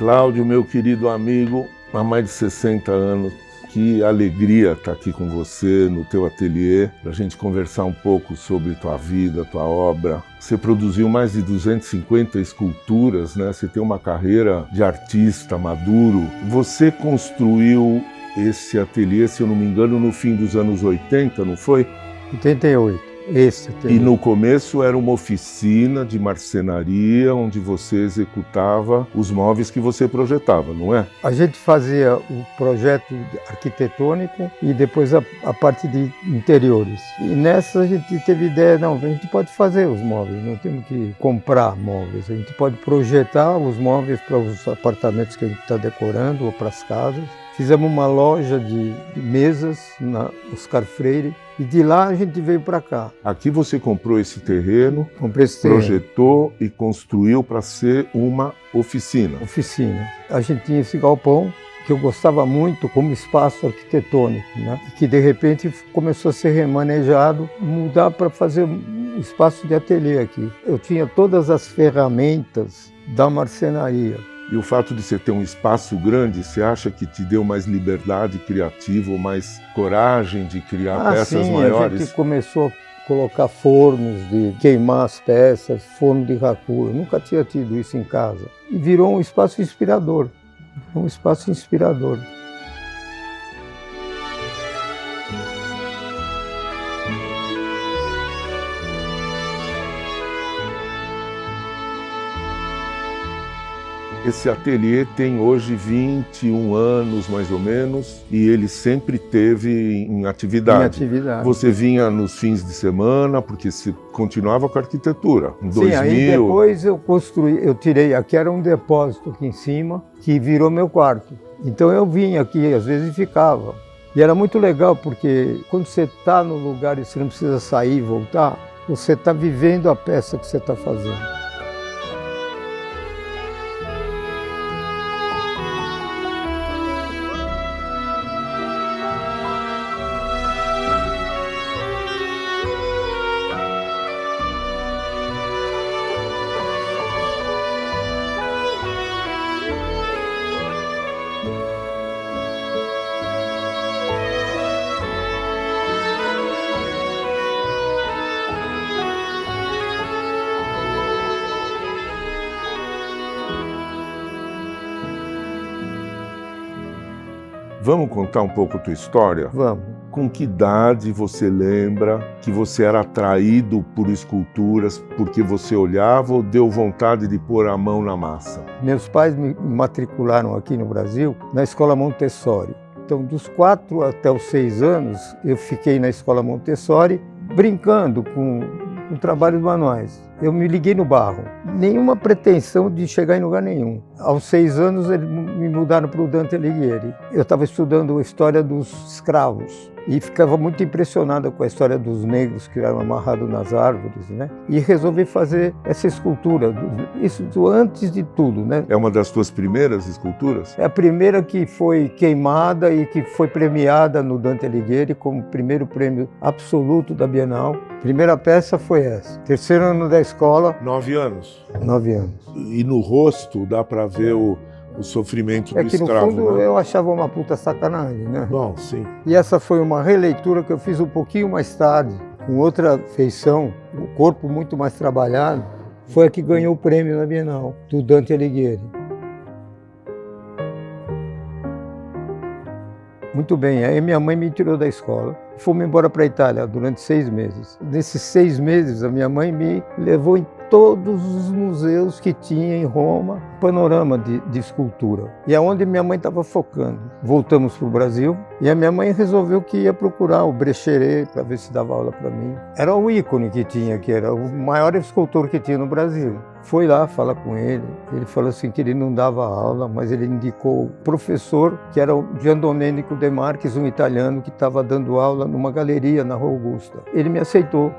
Cláudio, meu querido amigo, há mais de 60 anos, que alegria estar aqui com você no teu ateliê, para a gente conversar um pouco sobre tua vida, tua obra. Você produziu mais de 250 esculturas, né? Você tem uma carreira de artista maduro. Você construiu esse ateliê, se eu não me engano, no fim dos anos 80, não foi? 88. Esse ateliê. E no começo era uma oficina de marcenaria onde você executava os móveis que você projetava, não é? A gente fazia o projeto arquitetônico e depois a parte de interiores. E nessa a gente teve ideia, não, a gente pode fazer os móveis, não temos que comprar móveis. A gente pode projetar os móveis para os apartamentos que a gente está decorando ou para as casas. Fizemos uma loja de mesas na Oscar Freire e de lá a gente veio para cá. Aqui você comprou esse terreno, Comprei esse terreno. projetou e construiu para ser uma oficina. Oficina. A gente tinha esse galpão que eu gostava muito como espaço arquitetônico, né? E que de repente começou a ser remanejado, mudar para fazer um espaço de ateliê aqui. Eu tinha todas as ferramentas da marcenaria. E o fato de você ter um espaço grande, você acha que te deu mais liberdade criativa ou mais coragem de criar peças maiores? A gente começou a colocar fornos de queimar as peças, forno de raku. Eu nunca tinha tido isso em casa. E virou um espaço inspirador. Um espaço inspirador. Esse ateliê tem hoje 21 anos, mais ou menos, e ele sempre teve em atividade. Em atividade. Você vinha nos fins de semana, porque você continuava com a arquitetura. Em 2000... aí depois eu construí, eu tirei, aqui era um depósito aqui em cima, que virou meu quarto. Então eu vinha aqui, às vezes, e ficava. E era muito legal, porque quando você está no lugar e você não precisa sair e voltar, você está vivendo a peça que você está fazendo. Vamos contar um pouco a tua história? Vamos. Com que idade você lembra que você era atraído por esculturas porque você olhava ou deu vontade de pôr a mão na massa? Meus pais me matricularam aqui no Brasil na Escola Montessori. Então, dos 4 até os 6 anos, eu fiquei na Escola Montessori brincando com trabalhos manuais. Eu me liguei no barro. Nenhuma pretensão de chegar em lugar nenhum. Aos 6 anos, eles me mudaram para o Dante Alighieri. Eu estava estudando a história dos escravos e ficava muito impressionada com a história dos negros que eram amarrados nas árvores, né? E resolvi fazer essa escultura, isso antes de tudo, né? É uma das tuas primeiras esculturas? É a primeira que foi queimada e que foi premiada no Dante Alighieri como primeiro prêmio absoluto da Bienal. Primeira peça foi essa. Terceiro ano da escola. 9 anos. 9 anos. E no rosto dá para ver o sofrimento do escravo, no fundo, né? eu achava uma puta sacanagem, né? Bom, sim. E essa foi uma releitura que eu fiz um pouquinho mais tarde, com outra feição, o corpo muito mais trabalhado. Foi a que ganhou o prêmio na Bienal, do Dante Alighieri. Muito bem, aí minha mãe me tirou da escola. Fomos embora para a Itália durante 6 meses. Nesses 6 meses, a minha mãe me levou em todos os museus que tinha em Roma, panorama de escultura. E é onde minha mãe estava focando. Voltamos para o Brasil e a minha mãe resolveu que ia procurar o Brecheret para ver se dava aula para mim. Era o ícone que tinha, que era o maior escultor que tinha no Brasil. Foi lá falar com ele, ele falou assim que ele não dava aula, mas ele indicou o professor, que era o Giandomenico De Marchis, um italiano que estava dando aula numa galeria na Rua Augusta. Ele me aceitou,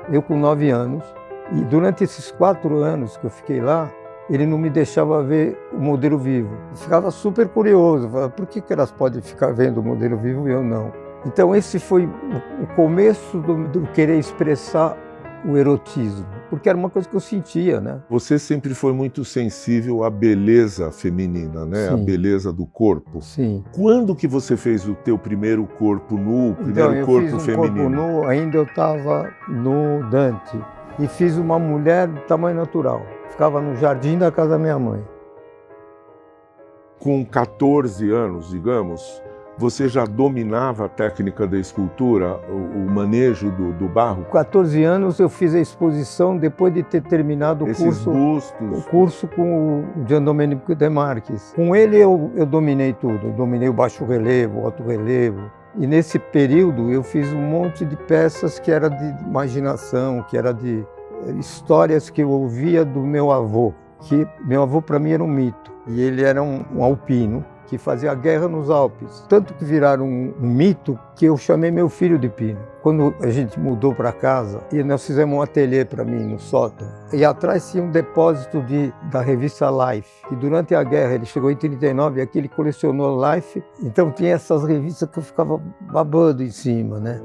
eu com 9 anos, e durante esses 4 anos que eu fiquei lá, ele não me deixava ver o modelo vivo. Eu ficava super curioso, falava, por que elas podem ficar vendo o modelo vivo e eu não? Então esse foi o começo do querer expressar o erotismo, porque era uma coisa que eu sentia, né? Você sempre foi muito sensível à beleza feminina, né? Sim. A beleza do corpo. Sim. Quando que você fez o teu primeiro corpo nu, o primeiro eu corpo fiz um feminino? corpo nu, ainda eu estava no Dante, e fiz uma mulher do tamanho natural. Ficava no jardim da casa da minha mãe. Com 14 anos, digamos, você já dominava a técnica da escultura, o manejo do barro? Com 14 anos eu fiz a exposição depois de ter terminado Esses o bustos. curso com o Gian Domenico De Marchis. Com ele eu dominei tudo, eu dominei o baixo relevo, o alto relevo. E nesse período eu fiz um monte de peças que era de imaginação, que era de histórias que eu ouvia do meu avô, que meu avô para mim era um mito, e ele era um alpino que fazia a guerra nos Alpes. Tanto que viraram um mito que eu chamei meu filho de Pino. Quando a gente mudou para casa, e nós fizemos um ateliê para mim no sótão, e atrás tinha um depósito da revista Life, que durante a guerra, ele chegou em 39, e aqui ele colecionou Life, então tinha essas revistas que eu ficava babando em cima, né?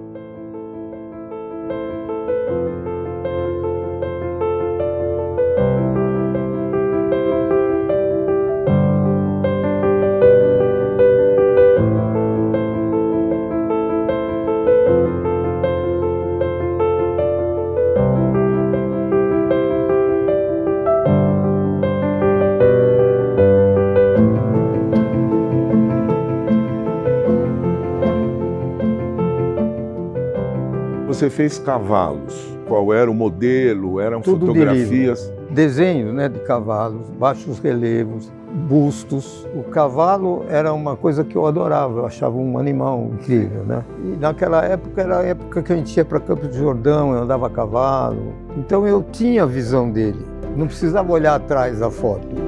Você fez cavalos. Qual era o modelo? Eram Tudo fotografias? Desenhos, né, de cavalos, baixos relevos, bustos. O cavalo era uma coisa que eu adorava, eu achava um animal incrível, né? E naquela época era a época que a gente ia para Campos de Jordão, eu andava a cavalo. Então eu tinha a visão dele, não precisava olhar atrás da foto.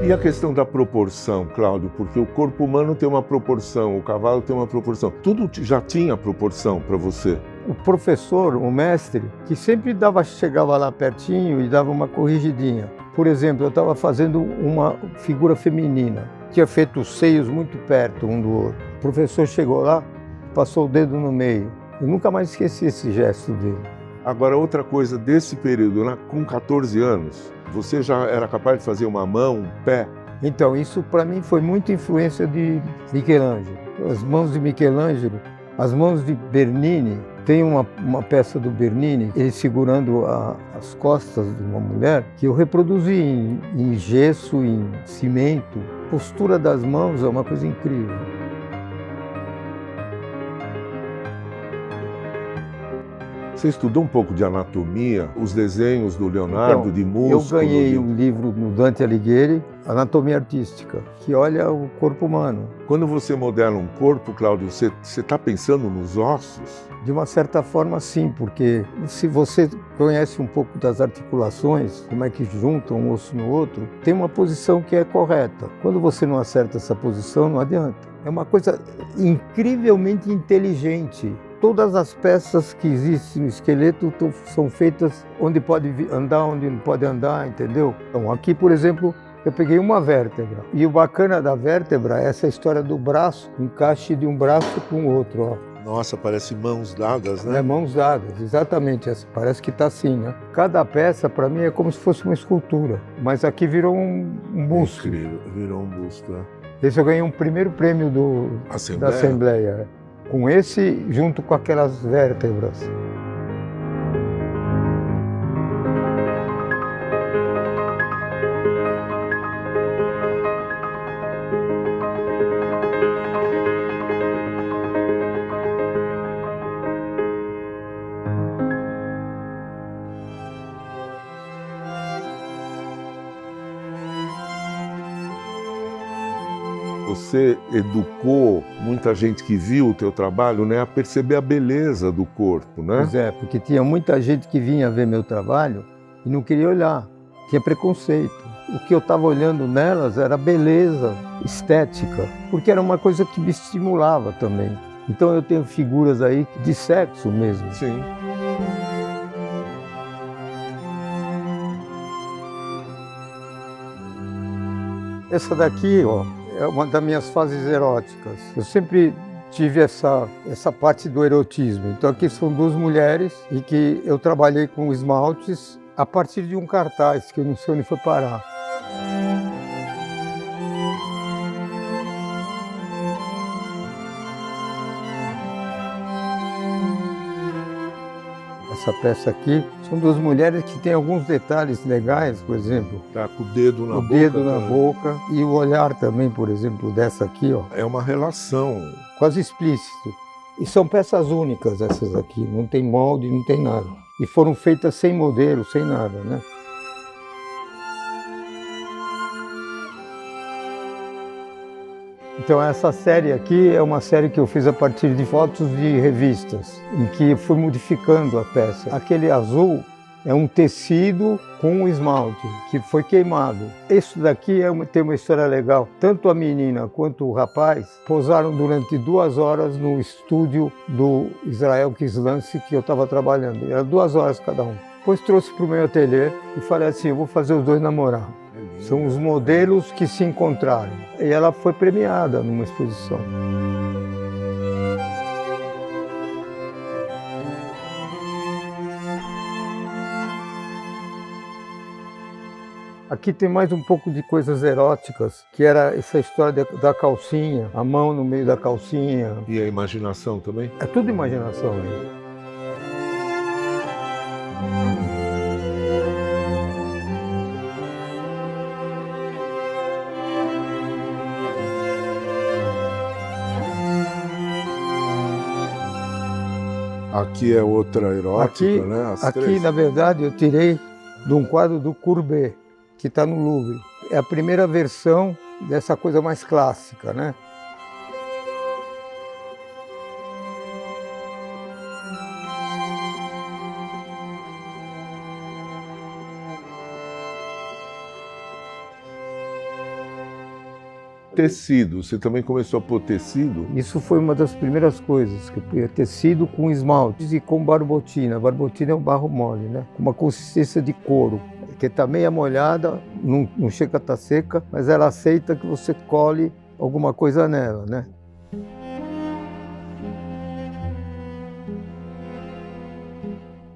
E a questão da proporção, Cláudio? Porque o corpo humano tem uma proporção, o cavalo tem uma proporção. Tudo já tinha proporção para você? O professor, o mestre, que sempre chegava lá pertinho e dava uma corrigidinha. Por exemplo, eu estava fazendo uma figura feminina, tinha feito os seios muito perto um do outro. O professor chegou lá, passou o dedo no meio. Eu nunca mais esqueci esse gesto dele. Agora, outra coisa desse período, né? Com 14 anos, você já era capaz de fazer uma mão, um pé? Então, isso para mim foi muita influência de Michelangelo. As mãos de Michelangelo, as mãos de Bernini. Tem uma peça do Bernini, ele segurando as costas de uma mulher, que eu reproduzi em gesso, em cimento. A postura das mãos é uma coisa incrível. Você estudou um pouco de anatomia, os desenhos do Leonardo, então, de músculo? Eu ganhei um livro no Dante Alighieri, Anatomia Artística, que olha o corpo humano. Quando você modela um corpo, Cláudio, você está pensando nos ossos? De uma certa forma, sim, porque se você conhece um pouco das articulações, como é que juntam um osso no outro, tem uma posição que é correta. Quando você não acerta essa posição, não adianta. É uma coisa incrivelmente inteligente. Todas as peças que existem no esqueleto são feitas onde pode andar, onde não pode andar, entendeu? Então, aqui, por exemplo, eu peguei uma vértebra. E o bacana da vértebra é essa história do braço, o encaixe de um braço com o outro, ó. Nossa, parece mãos dadas, né? É, mãos dadas, exatamente. Parece que está assim, né? Cada peça, para mim, é como se fosse uma escultura. Mas aqui virou um busto. Incrível, virou um busto, né? Esse eu ganhei um primeiro prêmio da Assembleia. Com esse, junto com aquelas vértebras. Você educou muita gente que viu o teu trabalho, né, a perceber a beleza do corpo, né? Pois é, porque tinha muita gente que vinha ver meu trabalho e não queria olhar, tinha preconceito. O que eu estava olhando nelas era beleza estética, porque era uma coisa que me estimulava também. Então eu tenho figuras aí de sexo mesmo. Sim. Essa daqui, ó, é uma das minhas fases eróticas. Eu sempre tive essa parte do erotismo. Então aqui são duas mulheres e que eu trabalhei com esmaltes a partir de um cartaz que eu não sei onde foi parar. Essa peça aqui são duas mulheres que têm alguns detalhes legais, por exemplo. Tá com o dedo na boca. O dedo na boca e o olhar também, por exemplo, dessa aqui, ó. É uma relação. Quase explícito. E são peças únicas essas aqui, não tem molde, não tem nada. E foram feitas sem modelo, sem nada, né? Então essa série aqui é uma série que eu fiz a partir de fotos de revistas, em que fui modificando a peça. Aquele azul é um tecido com esmalte, que foi queimado. Isso daqui tem uma história legal. Tanto a menina quanto o rapaz posaram durante 2 horas no estúdio do Israel Kislance que eu estava trabalhando. Era 2 horas cada um. Depois trouxe para o meu ateliê e falei assim, eu vou fazer os dois namorar. São os modelos que se encontraram. E ela foi premiada numa exposição. Aqui tem mais um pouco de coisas eróticas, que era essa história da calcinha, a mão no meio da calcinha. E a imaginação também? É tudo imaginação aí. Aqui é outra erótica, né? Aqui, na verdade, eu tirei de um quadro do Courbet, que está no Louvre. É a primeira versão dessa coisa mais clássica, né? Tecido, você também começou a pôr tecido? Isso foi uma das primeiras coisas, que eu punha tecido com esmaltes e com barbotina. A barbotina é um barro mole, né? Com uma consistência de couro, que está meia molhada, não chega a estar seca, mas ela aceita que você cole alguma coisa nela, né?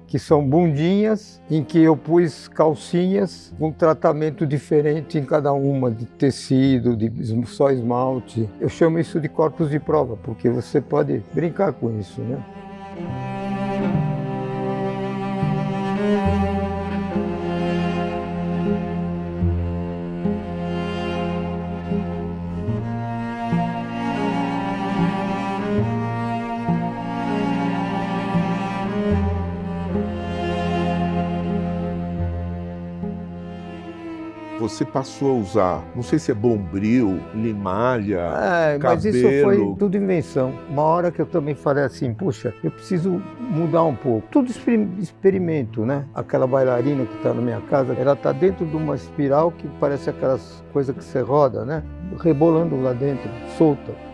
Que são bundinhas em que eu pus calcinhas com tratamento diferente em cada uma, de tecido, de só esmalte. Eu chamo isso de corpos de prova, porque você pode brincar com isso, né? Você passou a usar, não sei se é bombril, limalha, cabelo. Mas isso foi tudo invenção. Uma hora que eu também falei assim, puxa, eu preciso mudar um pouco. Tudo experimento, né? Aquela bailarina que está na minha casa, ela está dentro de uma espiral que parece aquelas coisas que você roda, né? Rebolando lá dentro, solta.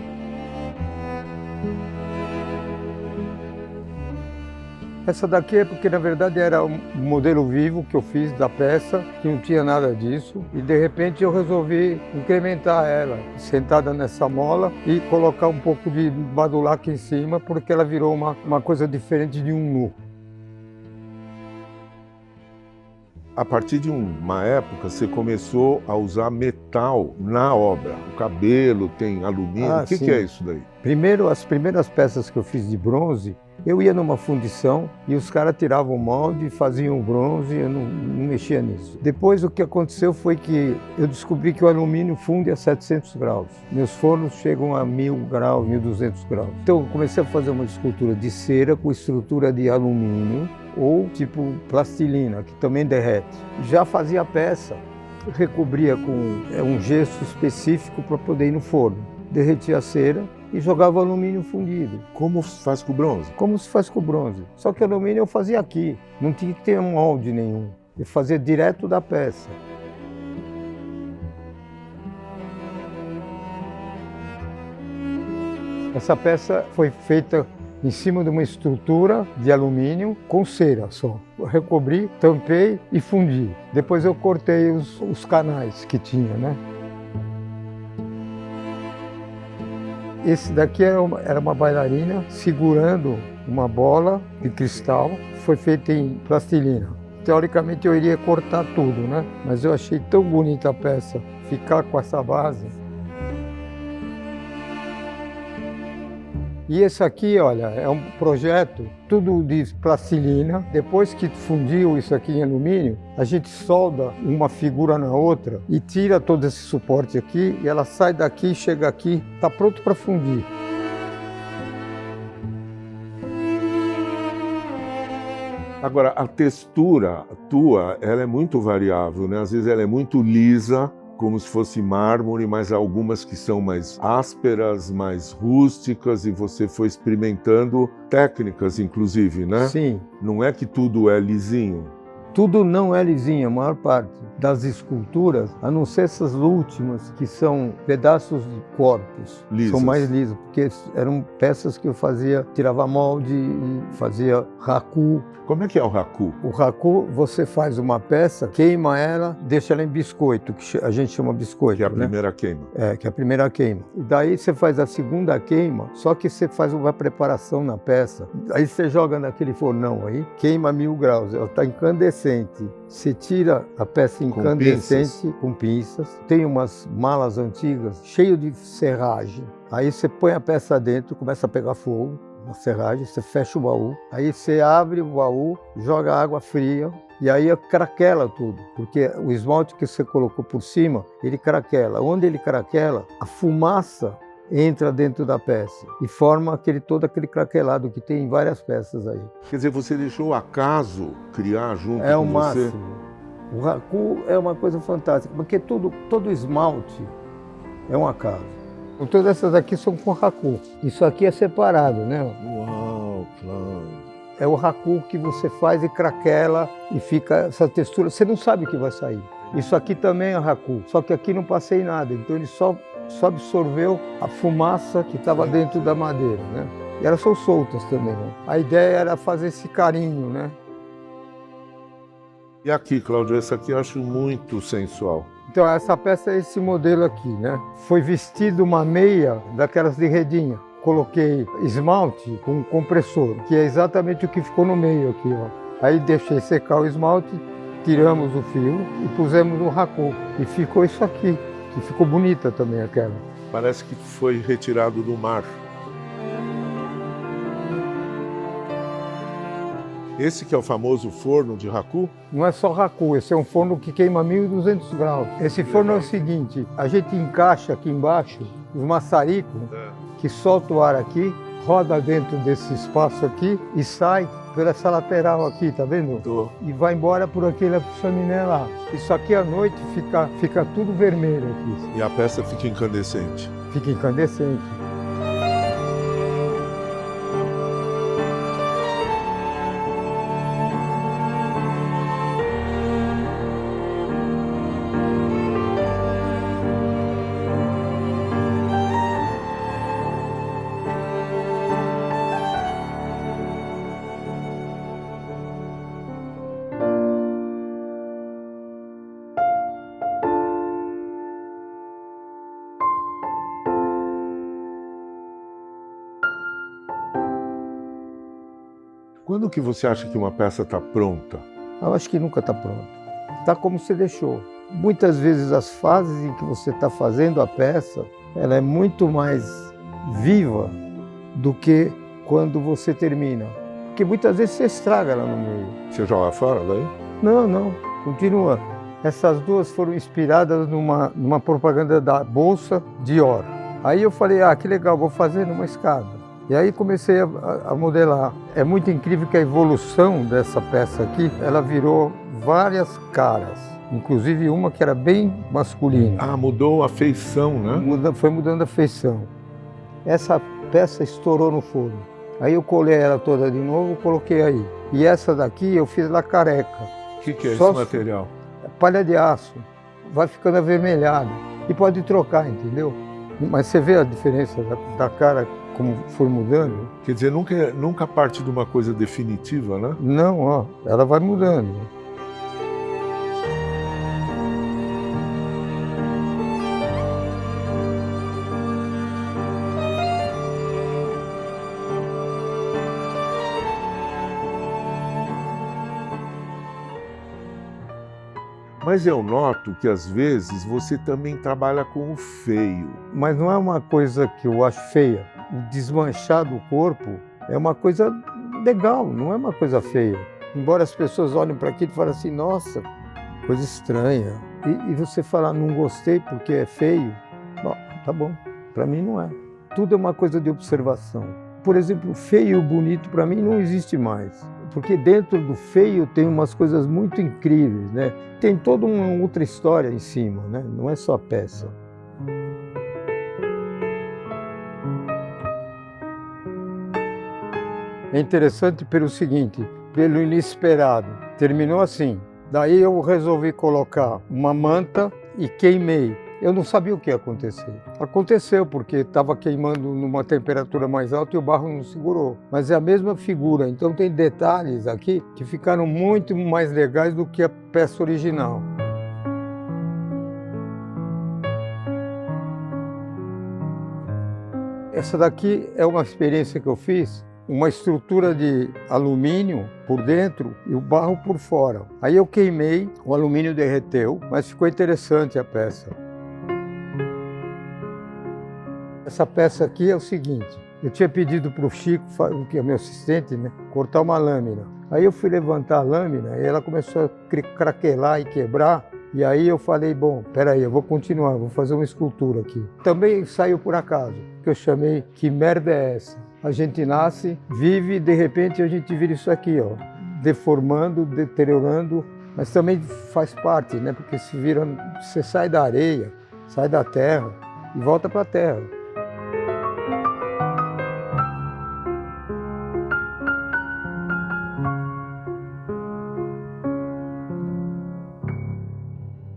Essa daqui é porque, na verdade, era um modelo vivo que eu fiz da peça, que não tinha nada disso. E, de repente, eu resolvi incrementar ela, sentada nessa mola, e colocar um pouco de badulaque em cima, porque ela virou uma coisa diferente de um nu. A partir de uma época, você começou a usar metal na obra. O cabelo tem alumínio. O que é isso daí? Primeiro, as primeiras peças que eu fiz de bronze, eu ia numa fundição e os caras tiravam o molde, faziam o bronze, eu não mexia nisso. Depois o que aconteceu foi que eu descobri que o alumínio funde a 700 graus. Meus fornos chegam a 1000 graus, 1200 graus. Então eu comecei a fazer uma escultura de cera com estrutura de alumínio ou tipo plastilina, que também derrete. Já fazia a peça, recobria com um gesso específico para poder ir no forno. Derretia a cera e jogava alumínio fundido. Como se faz com o bronze? Como se faz com o bronze. Só que o alumínio eu fazia aqui, não tinha que ter molde nenhum. Eu fazia direto da peça. Essa peça foi feita em cima de uma estrutura de alumínio com cera só. Eu recobri, tampei e fundi. Depois eu cortei os canais que tinha, né? Esse daqui era uma bailarina segurando uma bola de cristal, foi feita em plastilina. Teoricamente eu iria cortar tudo, né? Mas eu achei tão bonita a peça, ficar com essa base. E esse aqui, olha, é um projeto tudo de plastilina. Depois que fundiu isso aqui em alumínio, a gente solda uma figura na outra e tira todo esse suporte aqui e ela sai daqui, chega aqui, está pronto para fundir. Agora, a textura tua, ela é muito variável, né? Às vezes ela é muito lisa, como se fosse mármore, mas há algumas que são mais ásperas, mais rústicas, e você foi experimentando técnicas, inclusive, né? Sim. Não é que tudo é lisinho. Tudo não é lisinho, a maior parte das esculturas, a não ser essas últimas, que são pedaços de corpos, Lisas. São mais lisos, porque eram peças que eu fazia, tirava molde e fazia raku. Como é que é o raku? O raku, você faz uma peça, queima ela, deixa ela em biscoito, que a gente chama biscoito. Que é a né? primeira queima. É, que é a primeira queima. E daí você faz a segunda queima, só que você faz uma preparação na peça. Aí você joga naquele fornão aí, queima 1000 graus, ela está incandescente. Você tira a peça incandescente com pinças. Tem umas malas antigas, cheio de serragem. Aí você põe a peça dentro, começa a pegar fogo na serragem, você fecha o baú. Aí você abre o baú, joga água fria. E aí craquela tudo, porque o esmalte que você colocou por cima, ele craquela. Onde ele craquela, a fumaça entra dentro da peça e forma todo aquele craquelado que tem em várias peças aí. Quer dizer, você deixou o acaso criar junto com você? É o máximo. O raku é uma coisa fantástica, porque todo esmalte é um acaso. Todas essas aqui são com raku. Isso aqui é separado, né? Uau, claro. É o raku que você faz e craquela e fica essa textura. Você não sabe o que vai sair. Isso aqui também é raku, só que aqui não passei nada. Então ele só absorveu a fumaça que estava dentro da madeira, né? E elas são soltas também, né? A ideia era fazer esse carinho, né? E aqui, Cláudio, essa aqui eu acho muito sensual. Então essa peça é esse modelo aqui, né? Foi vestido uma meia daquelas de redinha. Coloquei esmalte com compressor, que é exatamente o que ficou no meio aqui, ó. Aí deixei secar o esmalte, tiramos o fio e pusemos no raku. E ficou isso aqui, que ficou bonita também aquela. Parece que foi retirado do mar. Esse que é o famoso forno de raku? Não é só raku, esse é um forno que queima 1200 graus. Esse forno é o seguinte, a gente encaixa aqui embaixo os maçaricos, que solta o ar aqui, roda dentro desse espaço aqui e sai por essa lateral aqui, tá vendo? Tô. E vai embora por aquela chaminé lá. Isso aqui à noite fica tudo vermelho aqui. E a peça fica incandescente. Fica incandescente. Quando que você acha que uma peça está pronta? Eu acho que nunca está pronto. Está como você deixou. Muitas vezes as fases em que você está fazendo a peça, ela é muito mais viva do que quando você termina. Porque muitas vezes você estraga ela no meio. Você joga fora daí? Não, continua. Essas duas foram inspiradas numa propaganda da Bolsa Dior. Aí eu falei, que legal, vou fazer numa escada. E aí comecei a modelar. É muito incrível que a evolução dessa peça aqui, ela virou várias caras. Inclusive uma que era bem masculina. Mudou a feição, né? Foi mudando a feição. Essa peça estourou no forno. Aí eu colei ela toda de novo, coloquei aí. E essa daqui eu fiz ela careca. O que é esse material? Palha de aço. Vai ficando avermelhado. E pode trocar, entendeu? Mas você vê a diferença da cara, como foi mudando? Quer dizer, nunca parte de uma coisa definitiva, né? Não, ela vai mudando. Mas eu noto que às vezes você também trabalha com o feio. Mas não é uma coisa que eu acho feia. O desmanchar do corpo é uma coisa legal, não é uma coisa feia. Embora as pessoas olhem para aquilo e falem assim, nossa, coisa estranha. E você falar, não gostei porque é feio, bom, tá bom, para mim não é. Tudo é uma coisa de observação. Por exemplo, feio e bonito para mim não existe mais. Porque dentro do feio tem umas coisas muito incríveis, né? Tem toda uma outra história em cima, né? Não é só a peça. É interessante pelo seguinte, pelo inesperado. Terminou assim. Daí eu resolvi colocar uma manta e queimei. Eu não sabia o que ia acontecer. Aconteceu porque estava queimando numa temperatura mais alta e o barro não segurou. Mas é a mesma figura, então tem detalhes aqui que ficaram muito mais legais do que a peça original. Essa daqui é uma experiência que eu fiz, uma estrutura de alumínio por dentro e o barro por fora. Aí eu queimei, o alumínio derreteu, mas ficou interessante a peça. Essa peça aqui é o seguinte, eu tinha pedido para o Chico, que é meu assistente, né, cortar uma lâmina. Aí eu fui levantar a lâmina e ela começou a craquelar e quebrar. E aí eu falei, bom, peraí, eu vou continuar, vou fazer uma escultura aqui. Também saiu por acaso, que eu chamei Que Merda é Essa? A gente nasce, vive e de repente a gente vira isso aqui, ó, deformando, deteriorando, mas também faz parte, né? Porque se vira, você sai da areia, sai da terra e volta para a terra.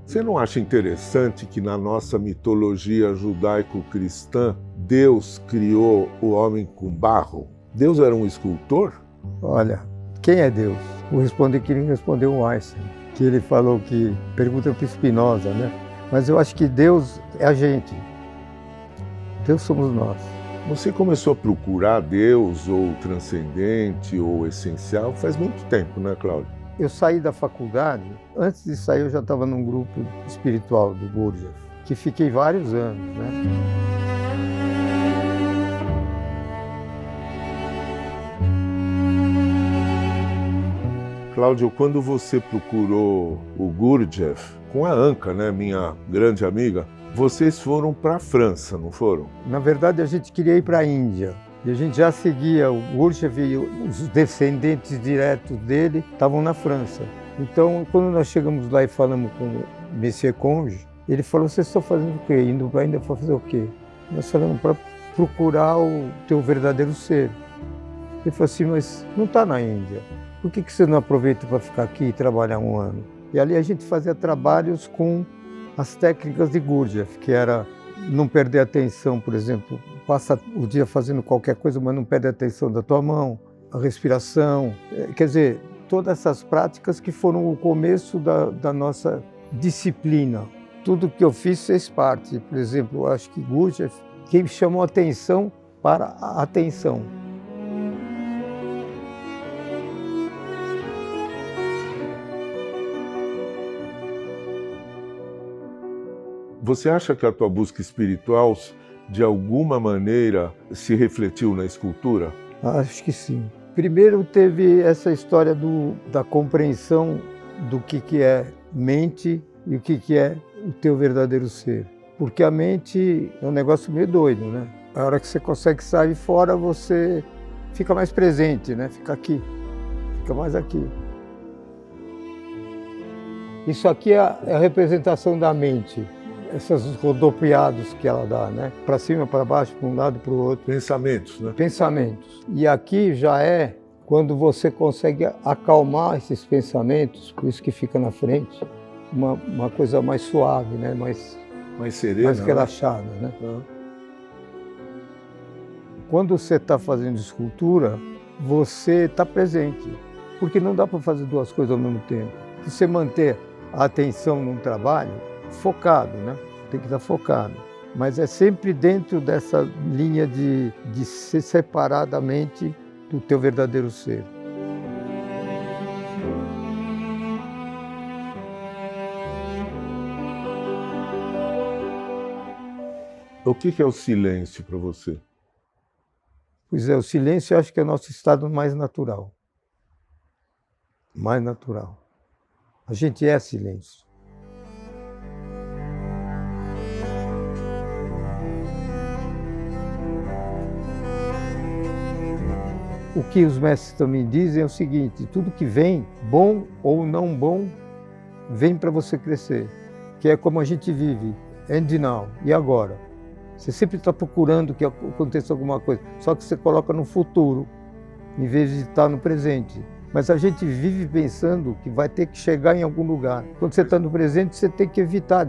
Você não acha interessante que na nossa mitologia judaico-cristã, Deus criou o homem com barro? Deus era um escultor? Olha, quem é Deus? Vou responder que ele respondeu o Einstein, que ele falou que, pergunta para Spinoza, né? Mas eu acho que Deus é a gente. Deus somos nós. Você começou a procurar Deus, ou transcendente, ou essencial, faz muito tempo, né, Cláudio? Eu saí da faculdade, antes de sair eu já estava num grupo espiritual do Gurdjieff, que fiquei vários anos, né? Cláudio, quando você procurou o Gurdjieff, com a Anca, né, minha grande amiga, vocês foram para a França, não foram? Na verdade, a gente queria ir para a Índia. E a gente já seguia o Gurdjieff e os descendentes diretos dele estavam na França. Então, quando nós chegamos lá e falamos com o Monsieur Conge, ele falou, vocês estão fazendo o quê? Indo para a Índia para fazer o quê? Nós falamos para procurar o teu verdadeiro ser. Ele falou assim, mas não está na Índia. Por que você não aproveita para ficar aqui e trabalhar um ano? E ali a gente fazia trabalhos com as técnicas de Gurdjieff, que era não perder a atenção, por exemplo, passa o dia fazendo qualquer coisa, mas não perde a atenção da tua mão, a respiração. Quer dizer, todas essas práticas que foram o começo da nossa disciplina. Tudo que eu fiz fez parte. Por exemplo, eu acho que Gurdjieff, quem chamou atenção para a atenção. Você acha que a tua busca espiritual, de alguma maneira, se refletiu na escultura? Acho que sim. Primeiro teve essa história da compreensão do que é mente e o que é o teu verdadeiro ser. Porque a mente é um negócio meio doido, né? A hora que você consegue sair fora, você fica mais presente, né? Fica aqui, fica mais aqui. Isso aqui é a representação da mente. Esses rodopiados que ela dá, né? Para cima, para baixo, para um lado, para o outro. Pensamentos, né? Pensamentos. E aqui já é quando você consegue acalmar esses pensamentos, por isso que fica na frente, uma coisa mais suave, né? Mais serena, mais relaxada, né? Quando você está fazendo escultura, você está presente, porque não dá para fazer duas coisas ao mesmo tempo. Se você manter a atenção num trabalho, focado, né? Tem que estar focado. Mas é sempre dentro dessa linha de se separar da mente do teu verdadeiro ser. O que é o silêncio para você? Pois é, o silêncio eu acho que é o nosso estado mais natural. Mais natural. A gente é silêncio. O que os mestres também dizem é o seguinte: tudo que vem, bom ou não bom, vem para você crescer. Que é como a gente vive, and now, e agora? Você sempre está procurando que aconteça alguma coisa, só que você coloca no futuro, em vez de estar no presente. Mas a gente vive pensando que vai ter que chegar em algum lugar. Quando você está no presente, você tem que evitar.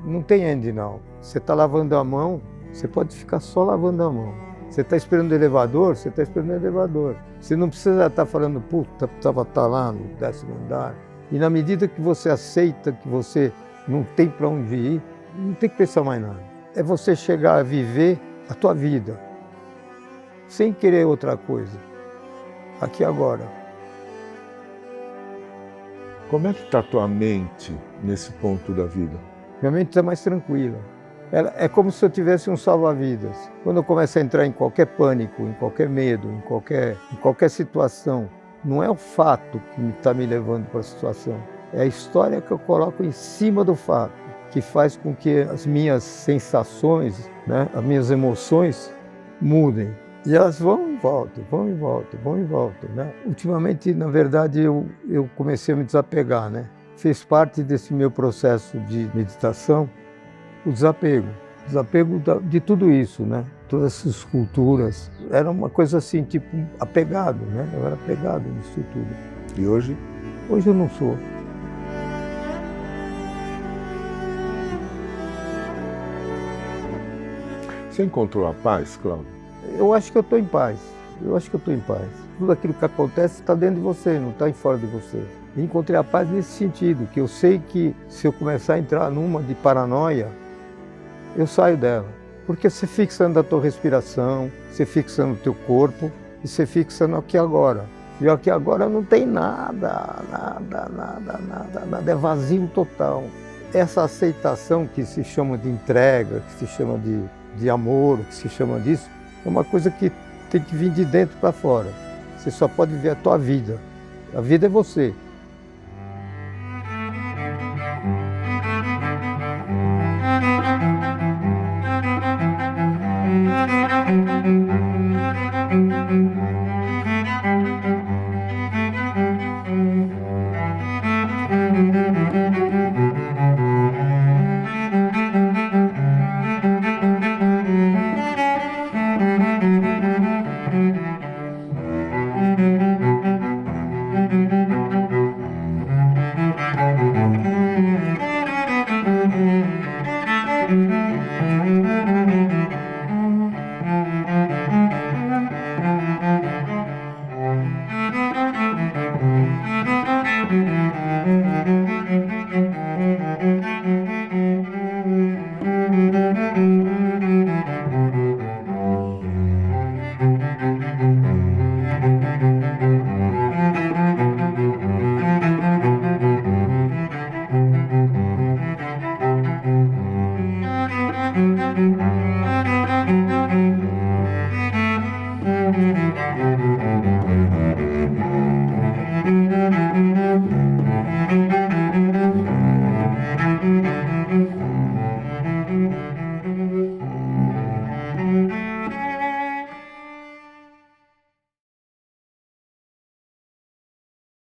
Não tem end now. Você está lavando a mão, você pode ficar só lavando a mão. Você está esperando o elevador, você está esperando o elevador. Você não precisa estar falando, puta, precisava estar lá no 10º andar. E na medida que você aceita que você não tem para onde ir, não tem que pensar mais nada. É você chegar a viver a tua vida, sem querer outra coisa, aqui agora. Como é que está a tua mente nesse ponto da vida? Minha mente está mais tranquila. É como se eu tivesse um salva-vidas. Quando eu começo a entrar em qualquer pânico, em qualquer medo, em qualquer situação, não é o fato que está me levando para a situação, é a história que eu coloco em cima do fato, que faz com que as minhas sensações, né, as minhas emoções mudem. E elas vão e voltam, vão e voltam, vão e voltam, né? Ultimamente, na verdade, eu comecei a me desapegar, né? Fez parte desse meu processo de meditação o desapego de tudo isso, né? Todas essas culturas. Era uma coisa assim, tipo, apegado, né? Eu era apegado nisso tudo. E hoje? Hoje eu não sou. Você encontrou a paz, Cláudio? Eu acho que eu estou em paz. Eu acho que eu estou em paz. Tudo aquilo que acontece está dentro de você, não está em fora de você. Eu encontrei a paz nesse sentido, que eu sei que se eu começar a entrar numa de paranoia, eu saio dela. Porque você fixa na tua respiração, você fixa no teu corpo e você fixa no aqui e agora. E o aqui e agora não tem nada. É vazio total. Essa aceitação que se chama de entrega, que se chama de amor, que se chama disso, é uma coisa que tem que vir de dentro para fora. Você só pode viver a tua vida. A vida é você.